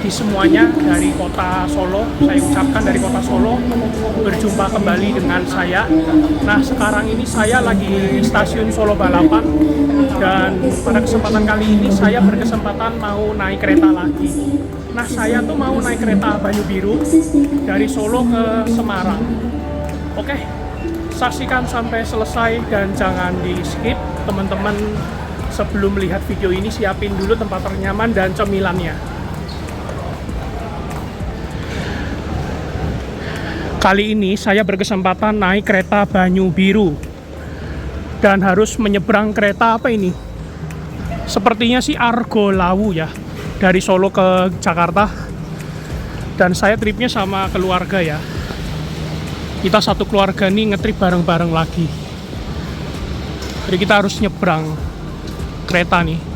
pagi semuanya dari kota Solo. Saya ucapkan dari kota Solo, berjumpa kembali dengan saya. Nah, sekarang ini saya lagi di stasiun Solo Balapan, dan pada kesempatan kali ini saya berkesempatan mau naik kereta lagi. Nah, saya tuh mau naik kereta Banyu Biru dari Solo ke Semarang. Oke, saksikan sampai selesai dan jangan di skip, teman-teman. Sebelum melihat video ini, siapin dulu tempat ternyaman dan cemilannya. Kali ini saya berkesempatan naik kereta Banyu Biru dan harus menyeberang kereta apa ini? Sepertinya sih Argo Lawu ya, dari Solo ke Jakarta. Dan saya tripnya sama keluarga ya. Kita satu keluarga nih ngetrip bareng-bareng lagi. Jadi kita harus nyebrang kereta nih.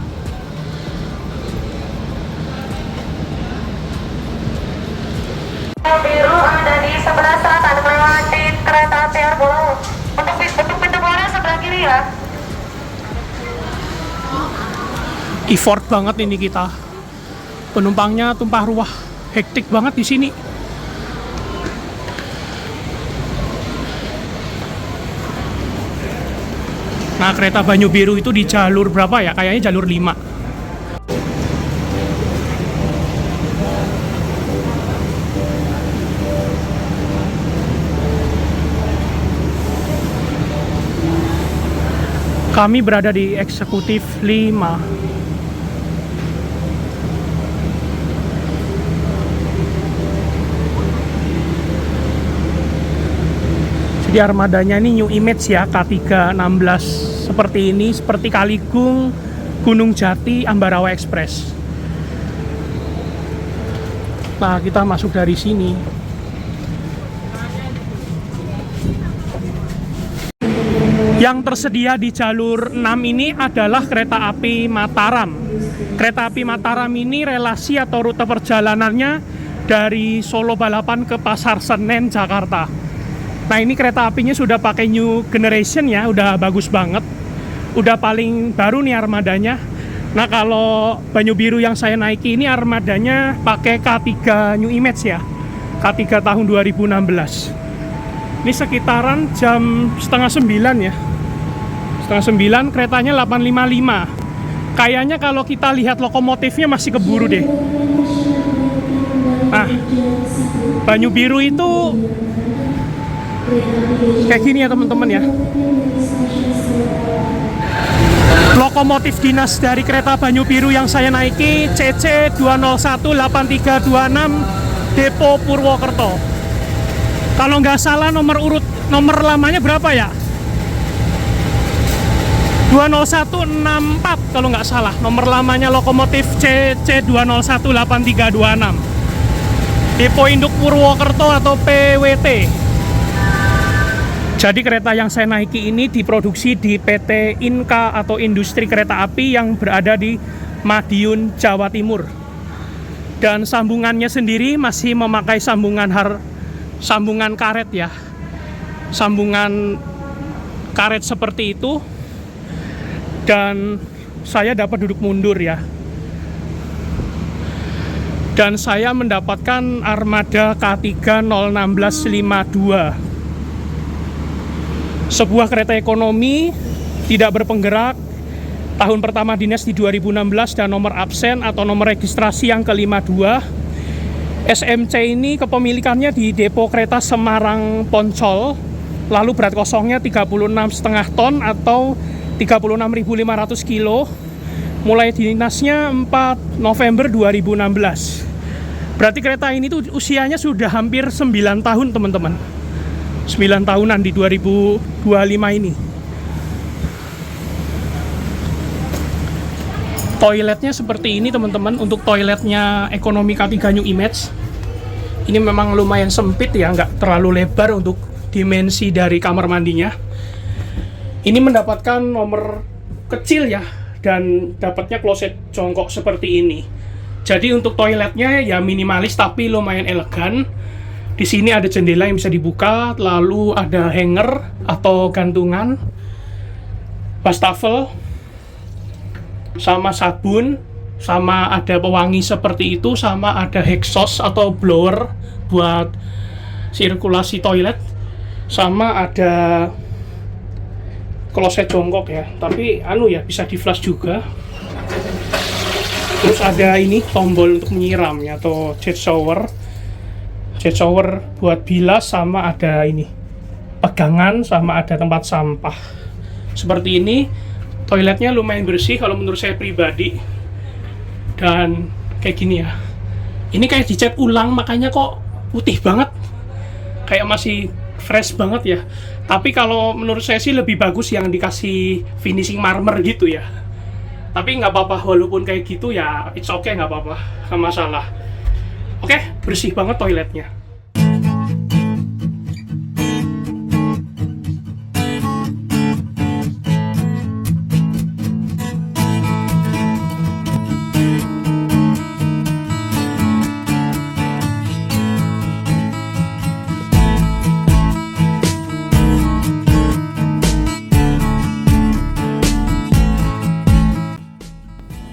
Biru ada di sebelah selatan melewati kereta api Argo Lawu. Untuk pintu keluarnya sebelah kiri ya. Effort banget ini kita. Penumpangnya tumpah ruah, hektik banget di sini. Nah, kereta Banyu Biru itu di jalur berapa ya? Kayaknya jalur 5. Kami berada di eksekutif 5. Jadi armadanya ini New Image ya, K316. Seperti ini, seperti Kaligung, Gunung Jati, Ambarawa Express. Nah, kita masuk dari sini. Yang tersedia di jalur 6 ini adalah kereta api Mataram. Kereta api Mataram ini relasi atau rute perjalanannya dari Solo Balapan ke Pasar Senen, Jakarta. Nah, ini kereta apinya sudah pakai new generation ya, udah bagus banget. Udah paling baru nih armadanya. Nah, kalau Banyu Biru yang saya naiki ini armadanya pakai K3 New Image ya. K3 tahun 2016. Ini sekitaran jam setengah 9 ya. Setengah 9, keretanya 8.55. Kayaknya kalau kita lihat lokomotifnya masih keburu deh. Nah, Banyu Biru itu kayak gini ya teman-teman ya. Lokomotif dinas dari kereta Banyu Biru yang saya naiki CC 2018326 Depo Purwokerto. Kalau nggak salah nomor lamanya berapa ya? 20164 kalau nggak salah. Nomor lamanya lokomotif CC 2018326 Depo Induk Purwokerto atau PWT. Jadi kereta yang saya naiki ini diproduksi di PT Inka atau Industri Kereta Api yang berada di Madiun, Jawa Timur. Dan sambungannya sendiri masih memakai sambungan karet ya. Sambungan karet seperti itu. Dan saya dapat duduk mundur ya. Dan saya mendapatkan armada K3 01652. Sebuah kereta ekonomi tidak berpenggerak, tahun pertama dinas di 2016 dan nomor absen atau nomor registrasi yang ke-52. SMC ini kepemilikannya di Depo Kereta Semarang Poncol, lalu berat kosongnya 36,5 ton atau 36.500 kilo. Mulai dinasnya 4 November 2016. Berarti kereta ini tuh usianya sudah hampir 9 tahun teman-teman. 9 tahunan di 2025 ini. Toiletnya seperti ini teman-teman. Untuk toiletnya ekonomi K3 New Image ini memang lumayan sempit ya, nggak terlalu lebar untuk dimensi dari kamar mandinya. Ini mendapatkan nomor kecil ya, dan dapatnya kloset jongkok seperti ini. Jadi untuk toiletnya ya minimalis tapi lumayan elegan. Di sini ada jendela yang bisa dibuka, lalu ada hanger atau gantungan, wastafel, sama sabun, sama ada pewangi seperti itu, sama ada exhaust atau blower buat sirkulasi toilet, sama ada kloset jongkok ya, tapi ya bisa di flush juga. Terus ada ini tombol untuk menyiramnya atau jet shower buat bilas, sama ada ini pegangan, sama ada tempat sampah. Seperti ini, toiletnya lumayan bersih kalau menurut saya pribadi. Dan kayak gini ya, ini kayak dicat ulang makanya kok putih banget, kayak masih fresh banget ya. Tapi kalau menurut saya sih lebih bagus yang dikasih finishing marmer gitu ya. Tapi nggak apa-apa, walaupun kayak gitu ya it's okay, nggak apa-apa, nggak masalah. Oke, bersih banget toiletnya.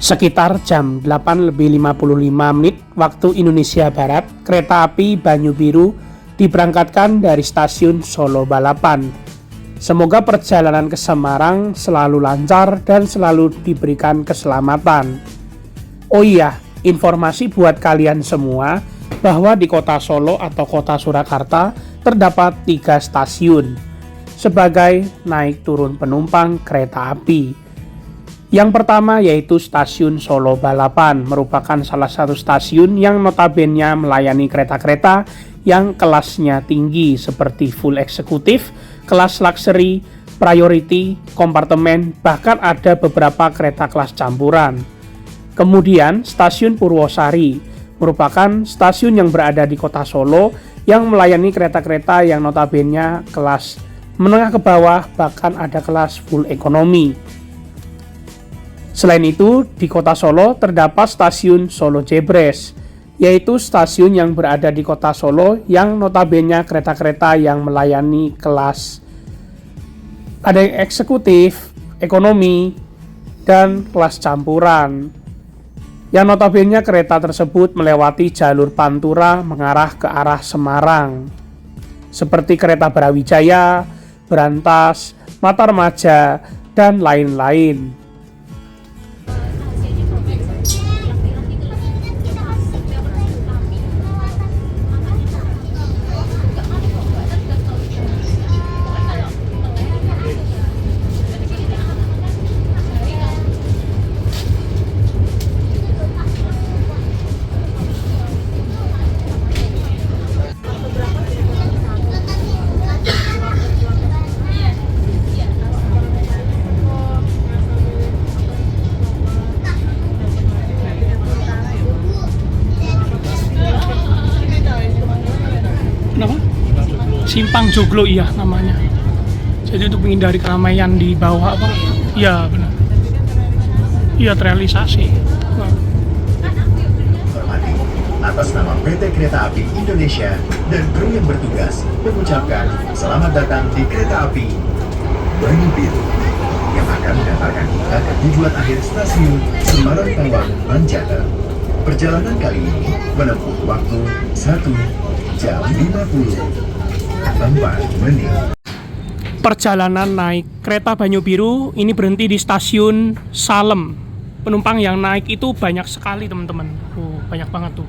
Sekitar jam 8:55 waktu Indonesia Barat, kereta api Banyu Biru diberangkatkan dari stasiun Solo Balapan. Semoga perjalanan ke Semarang selalu lancar dan selalu diberikan keselamatan. Oh iya, informasi buat kalian semua bahwa di kota Solo atau kota Surakarta terdapat 3 stasiun sebagai naik turun penumpang kereta api. Yang pertama yaitu stasiun Solo Balapan, merupakan salah satu stasiun yang notabene melayani kereta-kereta yang kelasnya tinggi seperti full eksekutif, kelas luxury, priority, kompartemen, bahkan ada beberapa kereta kelas campuran. Kemudian stasiun Purwosari, merupakan stasiun yang berada di kota Solo yang melayani kereta-kereta yang notabene kelas menengah ke bawah, bahkan ada kelas full ekonomi. Selain itu, di kota Solo terdapat stasiun Solo Jebres, yaitu stasiun yang berada di kota Solo yang notabene kereta-kereta yang melayani kelas ada yang eksekutif, ekonomi, dan kelas campuran. Yang notabene kereta tersebut melewati jalur Pantura mengarah ke arah Semarang, seperti kereta Brawijaya, Berantas, Matarmaja, dan lain-lain. Simpang Joglo iya namanya. Jadi untuk menghindari keramaian di bawah apa? Iya benar. Iya terrealisasi. Nah. Atas nama PT Kereta Api Indonesia dan kru yang bertugas mengucapkan selamat datang di Kereta Api Banyu Biru yang akan mengantarkan kita ke tujuan akhir stasiun Semarang Tawang Manjata. Perjalanan kali ini menempuh waktu 1 jam 54 menit. Perjalanan naik kereta Banyu Biru ini berhenti di stasiun Salem. Penumpang yang naik itu banyak sekali teman-teman. Banyak banget tuh.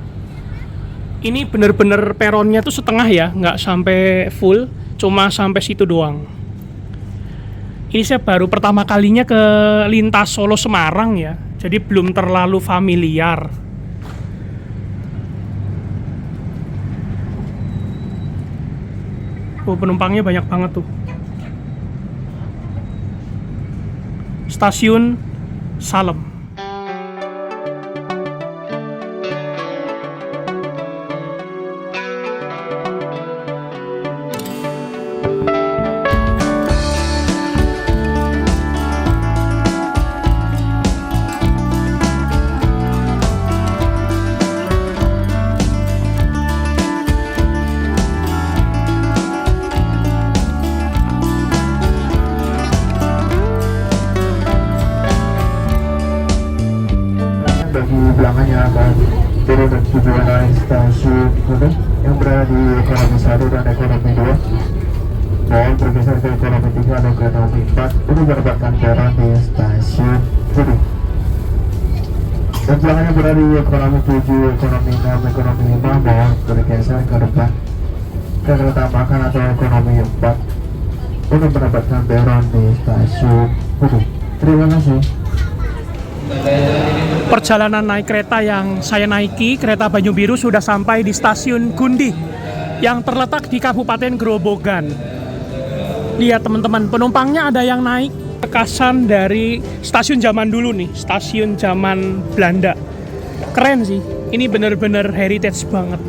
Ini bener-bener peronnya tuh setengah ya, nggak sampai full, cuma sampai situ doang. Ini saya baru pertama kalinya ke lintas Solo Semarang ya, jadi belum terlalu familiar. Penumpangnya banyak banget tuh. Stasiun Salem. belakangnya akan turun dan tujuan naik stasiun Gunung yang berada di ekonomi 1 dan ekonomi 2. Mohon bergeser ke ekonomi 3 atau kereta api 4 untuk mendapatkan peron di stasiun Gunung. Dan belakangnya berada di ekonomi 7, ekonomi 6, ekonomi 5. Mohon bergeser ke depan ke kereta makan atau ekonomi 4 untuk mendapatkan peron di stasiun Gunung. Terima kasih. Perjalanan naik kereta yang saya naiki, kereta Banyu Biru, sudah sampai di stasiun Gundi yang terletak di Kabupaten Grobogan. Lihat teman-teman, penumpangnya ada yang naik kekasan dari stasiun zaman dulu nih, stasiun zaman Belanda. Keren sih, ini bener-bener heritage banget.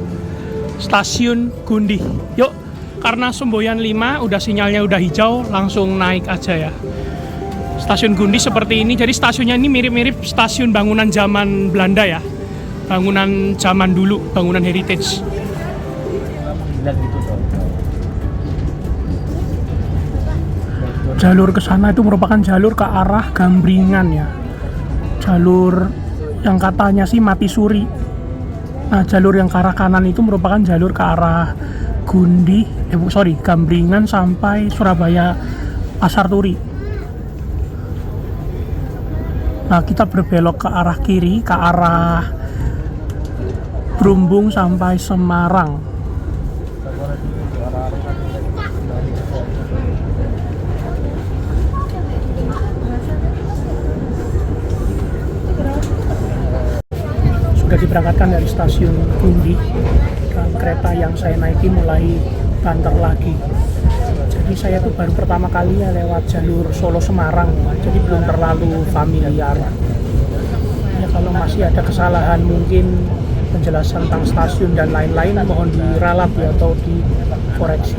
Stasiun Gundi. Yuk, karena Semboyan 5 udah sinyalnya udah hijau, langsung naik aja ya. Stasiun Gundi seperti ini, jadi stasiunnya ini mirip-mirip stasiun bangunan zaman Belanda ya, bangunan zaman dulu, bangunan heritage. Jalur ke sana itu merupakan jalur ke arah Gambringan ya, jalur yang katanya sih mati suri. Nah, jalur yang ke arah kanan itu merupakan jalur ke arah Gambringan sampai Surabaya Pasar Turi. Nah, kita berbelok ke arah kiri, ke arah Brumbung sampai Semarang. Sudah diberangkatkan dari stasiun Gundi, dan kereta yang saya naiki mulai banter lagi. Jadi saya tuh baru pertama kali ya lewat jalur Solo Semarang, jadi belum terlalu familiar. Ya kalau masih ada kesalahan mungkin penjelasan tentang stasiun dan lain-lain mohon diralat ya atau dikoreksi.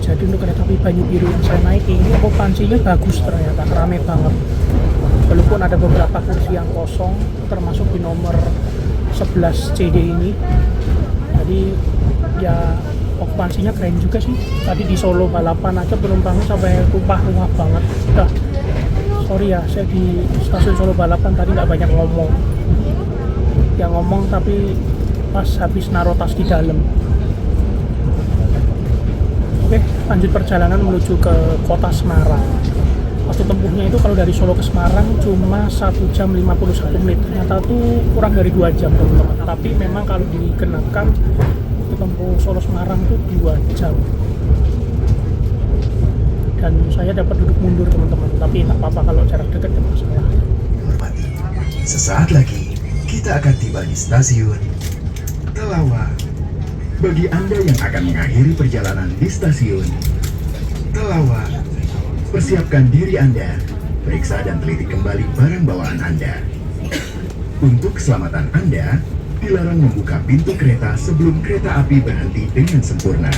Jadi untuk kereta api Banyu Biru yang saya naiki ini okupansinya bagus, ternyata rame banget. Walaupun ada beberapa kursi yang kosong, termasuk di nomor 11 CD ini. Jadi ya okupansinya keren juga sih. Tadi di Solo balapan aja penumpangnya sampai tumpah-tumpah banget. Udah, sorry ya, saya di stasiun Solo balapan tadi nggak banyak ngomong. Yang ngomong tapi pas habis naruh tas di dalam. Oke, lanjut perjalanan menuju ke kota Semarang. Waktu tempuhnya itu kalau dari Solo ke Semarang cuma 1 jam 51 menit. Ternyata tuh kurang dari 2 jam teman-teman. Tapi memang kalau dikenakan tempuh Solo Semarang itu 2 jam. Dan saya dapat duduk mundur teman-teman, tapi tak apa-apa kalau jarak dekat tidak masalah. Hormati. Sesaat lagi kita akan tiba di stasiun Telawa. Bagi Anda yang akan mengakhiri perjalanan di stasiun Telawa, persiapkan diri Anda, periksa dan teliti kembali barang bawaan Anda. Untuk keselamatan Anda, dilarang membuka pintu kereta sebelum kereta api berhenti dengan sempurna.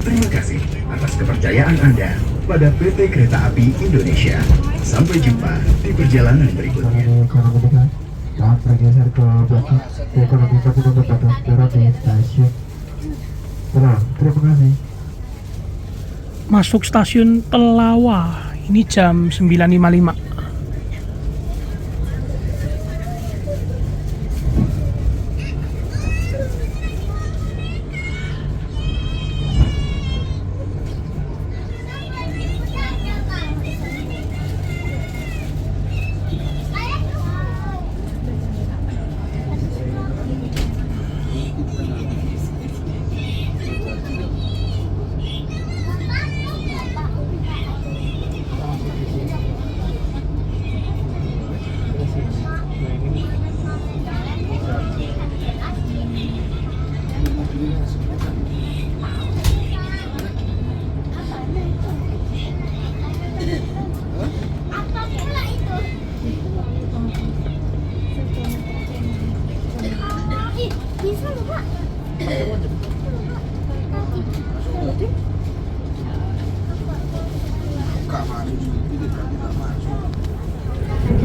Terima kasih atas kepercayaan Anda pada PT Kereta Api Indonesia. Sampai jumpa di perjalanan berikutnya. Ekonomi 3, mohon bergeser ke belakang ke ekonomi 1 untuk mendapatkan peron di stasiun Telawa. Terima kasih. Masuk stasiun Telawa, ini jam 9.55.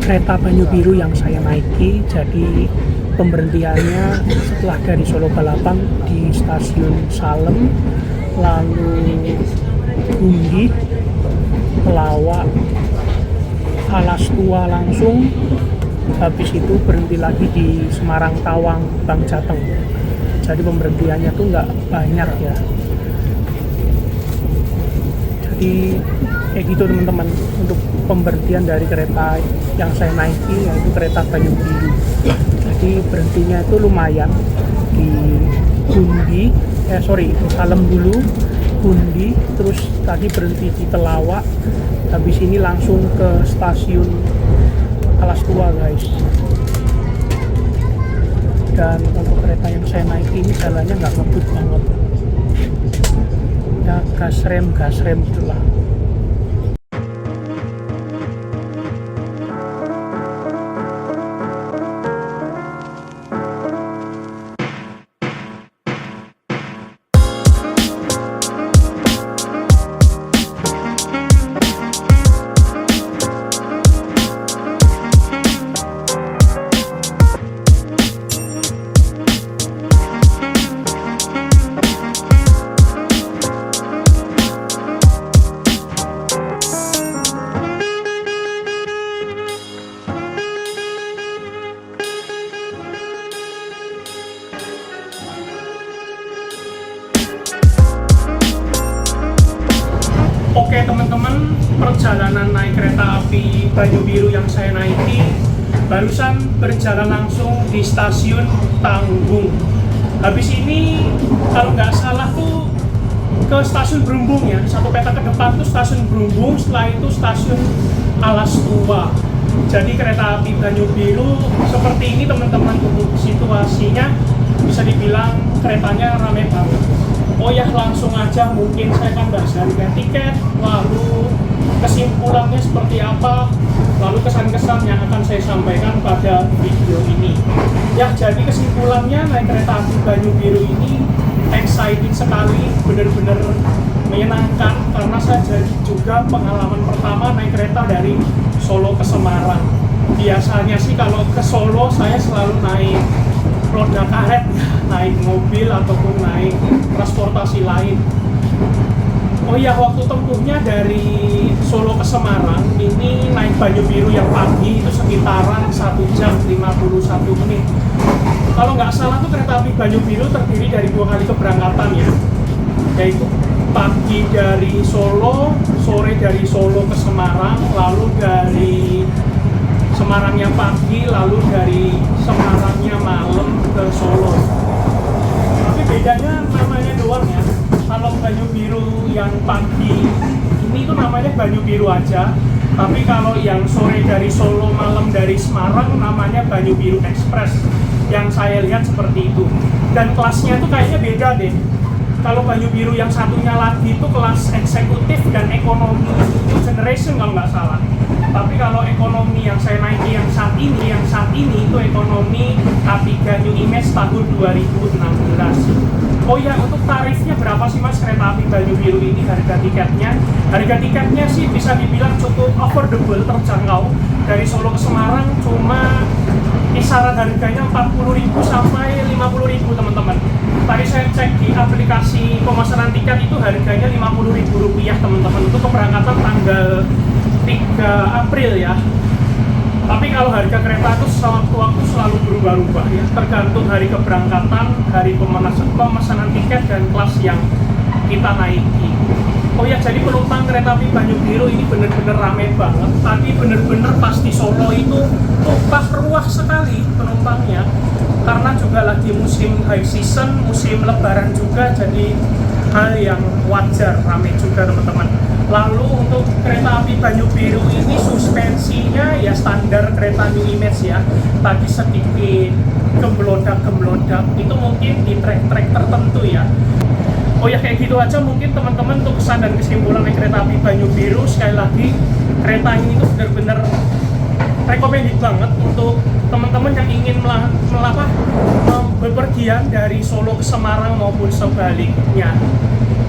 Kereta Banyu Biru yang saya naiki, jadi pemberhentiannya setelah dari Solo balapan di stasiun Salem, lalu Gundi, Telawa, Alas Tua langsung, habis itu berhenti lagi di Semarang Tawang Bang Jateng. Jadi pemberhentiannya tuh nggak banyak ya. Jadi kayak gitu teman-teman untuk pemberhentian dari kereta yang saya naiki, yaitu kereta Banyu Biru. Jadi berhentinya itu lumayan di Gundi, Salem dulu, Gundi, terus tadi berhenti di Telawak, habis ini langsung ke stasiun Alas Tua guys. Dan untuk kereta yang saya naiki ini jalannya nggak ngebut banget ya, gas rem gitulah. Oke teman-teman, perjalanan naik kereta api Banyu Biru yang saya naiki barusan berjalan langsung di stasiun Tanggung. Habis ini kalau nggak salah tuh ke stasiun Brumbung ya, satu peta ke depan tuh stasiun Brumbung, setelah itu stasiun Alas Tua. Jadi kereta api Banyu Biru seperti ini teman-teman, untuk situasinya bisa dibilang keretanya rame banget. Oh ya, langsung aja mungkin saya akan bahas harga tiket, lalu kesimpulannya seperti apa, lalu kesan-kesan yang akan saya sampaikan pada video ini. Ya, jadi kesimpulannya naik kereta api Banyu Biru ini excited sekali, benar-benar menyenangkan karena saya jadi juga pengalaman pertama naik kereta dari Solo ke Semarang. Biasanya sih kalau ke Solo saya selalu naik roda karet, naik mobil ataupun naik transportasi lain. Oh iya, waktu tempuhnya dari Solo ke Semarang ini naik Banyu Biru yang pagi itu sekitaran 1 jam 51 menit. Kalau nggak salah tuh kereta api Banyu Biru terdiri dari 2 kali keberangkatan ya, yaitu pagi dari Solo, sore dari Solo ke Semarang, lalu dari Semarangnya pagi, lalu dari Semarangnya malam ke Solo. Tapi bedanya namanya doang ya. Kalau Banyu Biru yang pagi ini tuh namanya Banyu Biru aja. Tapi kalau yang sore dari Solo, malam dari Semarang namanya Banyu Biru Express. Yang saya lihat seperti itu. Dan kelasnya tuh kayaknya beda deh. Kalau Banyu Biru yang satunya lagi itu kelas eksekutif dan ekonomi new generation kalau nggak salah. Tapi kalau ekonomi yang saya naiki yang saat ini itu ekonomi K3 New Image tahun 2016. Oh ya, untuk tarifnya berapa sih mas kereta api Banyu Biru ini harga tiketnya? Harga tiketnya sih bisa dibilang cukup affordable, terjangkau. Dari Solo ke Semarang cuma kisaran harganya 40.000 sampai 50.000 teman-teman. Tadi saya cek di aplikasi pemesanan tiket itu harganya Rp50.000 teman-teman, untuk keberangkatan tanggal 3 April ya. Tapi kalau harga kereta itu sewaktu-waktu selalu berubah-ubah ya, tergantung hari keberangkatan, hari pemesanan tiket dan kelas yang kita naiki. Oh ya, jadi penumpang kereta api Banyu Biru ini bener-bener rame banget. Tadi bener-bener pas di Solo itu tumpah ruah sekali penumpangnya, karena juga lagi musim high season, musim lebaran juga, jadi hal yang wajar rame juga teman-teman. Lalu untuk kereta api Banyu Biru ini suspensinya ya standar kereta New Image ya. Tadi sedikit gemblodak-gemblodak, itu mungkin di trek-trek tertentu ya. Oh ya, kayak gitu aja mungkin teman-teman untuk kesan dan kesimpulan naik kereta api Banyu Biru. Sekali lagi, kereta ini tuh benar-benar recommended banget untuk teman-teman yang ingin bepergian dari Solo ke Semarang maupun sebaliknya.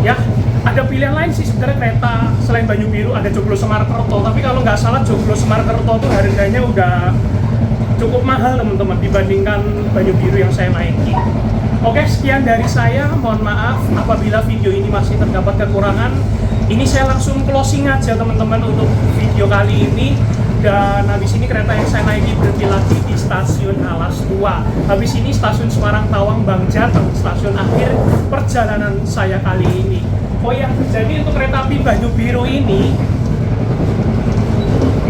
Ya, ada pilihan lain sih sebenarnya kereta selain Banyu Biru, ada Joglo Semarkerto. Tapi kalau nggak salah Joglo Semarkerto tuh harganya udah cukup mahal teman-teman dibandingkan Banyu Biru yang saya naiki. Oke, sekian dari saya. Mohon maaf apabila video ini masih terdapat kekurangan. Ini saya langsung closing aja teman-teman untuk video kali ini. Dan habis ini kereta yang saya naiki berhenti lagi di stasiun Alas Tua. Habis ini stasiun Semarang Tawang Bank Jateng, stasiun akhir perjalanan saya kali ini. Oh ya, jadi untuk kereta api Banyu Biru ini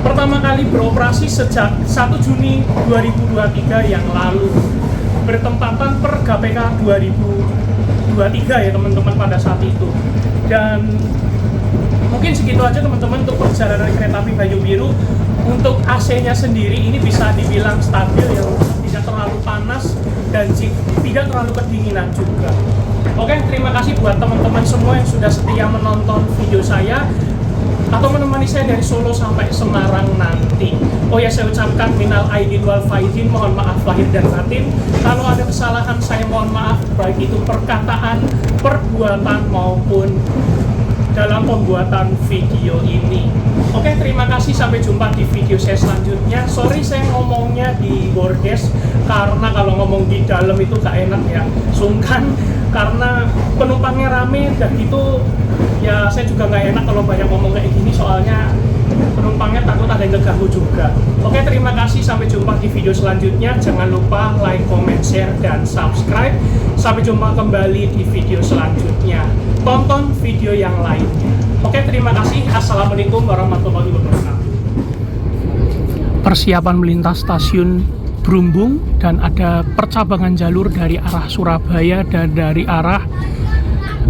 pertama kali beroperasi sejak 1 Juni 2023 yang lalu, bertempatan per GPK 2023 ya teman-teman pada saat itu. Dan mungkin segitu aja teman-teman untuk perjalanan kereta api Banyu Biru. Untuk AC-nya sendiri ini bisa dibilang stabil, yang tidak terlalu panas dan tidak terlalu kedinginan juga. Oke, terima kasih buat teman-teman semua yang sudah setia menonton video saya atau menemani saya dari Solo sampai Semarang nanti. Oh ya, saya ucapkan minal aidin wal faizin, mohon maaf lahir dan batin. Kalau ada kesalahan saya mohon maaf, baik itu perkataan, perbuatan maupun dalam pembuatan video ini. Oke, terima kasih, sampai jumpa di video saya selanjutnya. Sorry saya ngomongnya di bordes, karena kalau ngomong di dalam itu gak enak ya, sungkan karena penumpangnya rame dan gitu ya. Saya juga gak enak kalau banyak ngomong kayak gini, soalnya penumpangnya takut ada yang ngeganggu juga. Oke, terima kasih, sampai jumpa di video selanjutnya. Jangan lupa like, comment, share, dan subscribe. Sampai jumpa kembali di video selanjutnya. Tonton video yang lainnya. Oke, terima kasih. Assalamualaikum warahmatullahi wabarakatuh. Persiapan melintas stasiun Brumbung, dan ada percabangan jalur dari arah Surabaya dan dari arah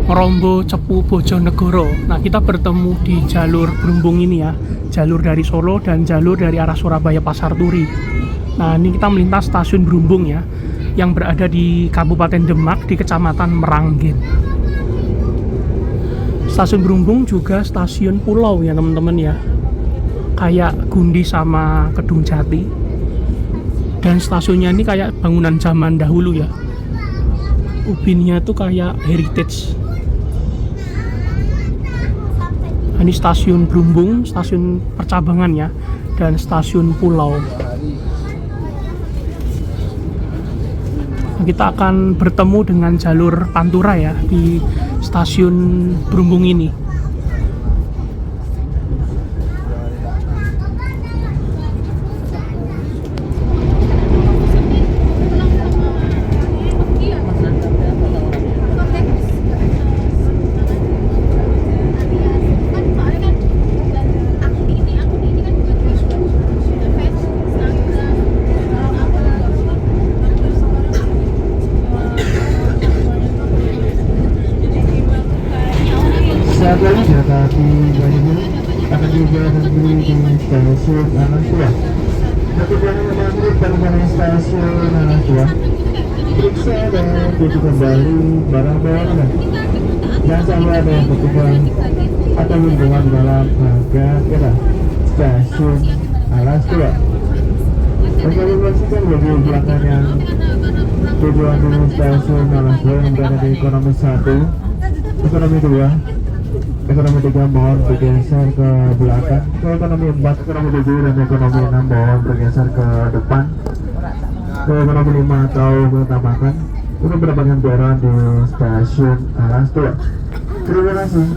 Ngerombo, Cepu, Bojonegoro. Nah, kita bertemu di jalur Brumbung ini ya, jalur dari Solo dan jalur dari arah Surabaya Pasar Turi. Nah, ini kita melintas stasiun Brumbung ya, yang berada di Kabupaten Demak di Kecamatan Meranggen. Stasiun Brumbung juga stasiun pulau ya teman-teman ya, kayak Gundi sama Kedung Jati. Dan stasiunnya ini kayak bangunan zaman dahulu ya, ubinnya tuh kayak heritage. Ini stasiun Brumbung, stasiun percabangan ya, dan stasiun pulau. Kita akan bertemu dengan jalur Pantura ya di stasiun Brumbung ini. Saat lagi kereta api Banyu Biru akan juga berhenti di stasiun Alas Tua. Tujuannya mengambil perjalanan stasiun Alas Tua. Periksa dan tutup kembali barang bawaan. Jangan sampai ada yang ketinggalan atau hubungan dalam harga kereta stasiun Alas Tua. Informasikan bagi belakang yang tujuan di stasiun Alas Tua yang berada di ekonomi 1, ekonomi 2, ekonomi 3 mohon bergeser ke belakang. Ke ekonomi 4, ekonomi 7, dan ekonomi 6 mohon bergeser ke depan. Ke ekonomi 5 atau mengutamakan untuk mendapatkan peron di stasiun Alas Tua. Terima kasih.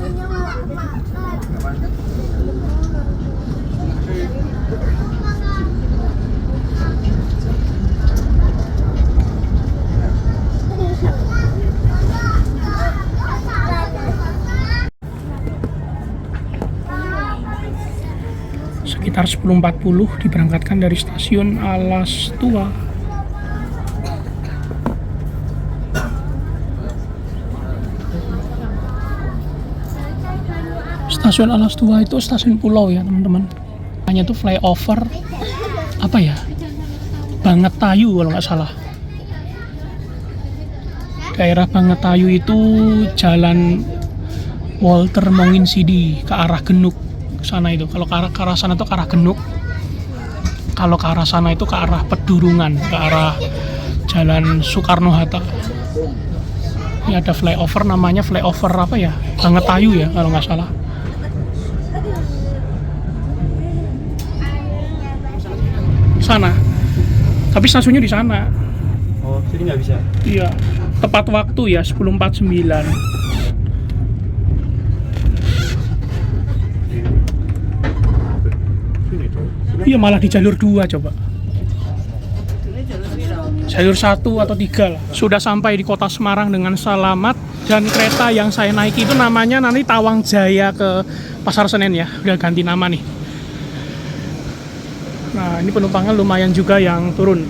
Sekitar 10.40 diberangkatkan dari stasiun Alas Tua. Stasiun Alas Tua itu stasiun pulau ya teman-teman. Hanya tuh flyover apa ya, Bangetayu kalau nggak salah. Daerah Bangetayu itu jalan Walter Monginsidi ke arah Genuk sana itu. Kalau ke arah sana itu ke arah Genuk, kalau ke arah sana itu ke arah Pedurungan, ke arah Jalan Soekarno-Hatta. Ini ada flyover, namanya flyover apa ya, Bangetayu ya kalau nggak salah. Sana, tapi stasiunnya di sana. Oh, sini nggak bisa? Iya, tepat waktu ya 10.49. Iya malah di jalur 2 coba. Jalur 1 atau 3 lah. Sudah sampai di kota Semarang dengan selamat. Dan kereta yang saya naiki itu namanya nanti Tawang Jaya ke Pasar Senen ya. Udah ganti nama nih. Nah ini penumpangnya lumayan juga yang turun.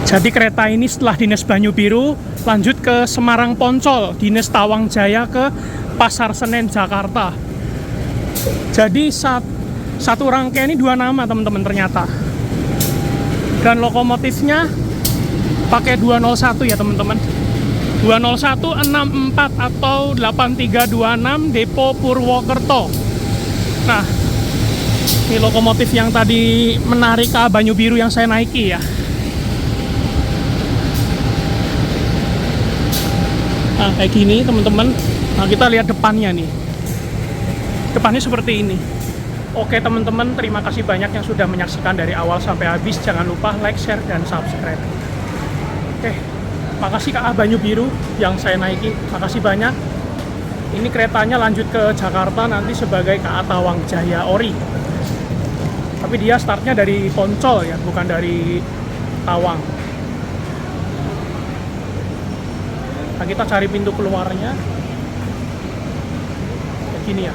Jadi kereta ini setelah Dinas Banyu Biru lanjut ke Semarang Poncol, Dinas Tawang Jaya ke Pasar Senen Jakarta. Jadi satu rangkaian ini 2 nama teman-teman ternyata. Dan lokomotifnya pakai 201 ya teman-teman. 20164 atau 8326 Depo Purwokerto. Nah, ini lokomotif yang tadi menarik ke Banyu Biru yang saya naiki ya. Nah, kayak gini teman-teman. Nah, kita lihat depannya nih. Depannya seperti ini. Oke teman-teman, terima kasih banyak yang sudah menyaksikan dari awal sampai habis. Jangan lupa like, share, dan subscribe. Oke, makasih KA Banyu Biru yang saya naiki. Makasih banyak. Ini keretanya lanjut ke Jakarta nanti sebagai KA Tawang Jaya Ori. Tapi dia startnya dari Poncol ya, bukan dari Tawang. Nah, kita cari pintu keluarnya. Kayak gini ya.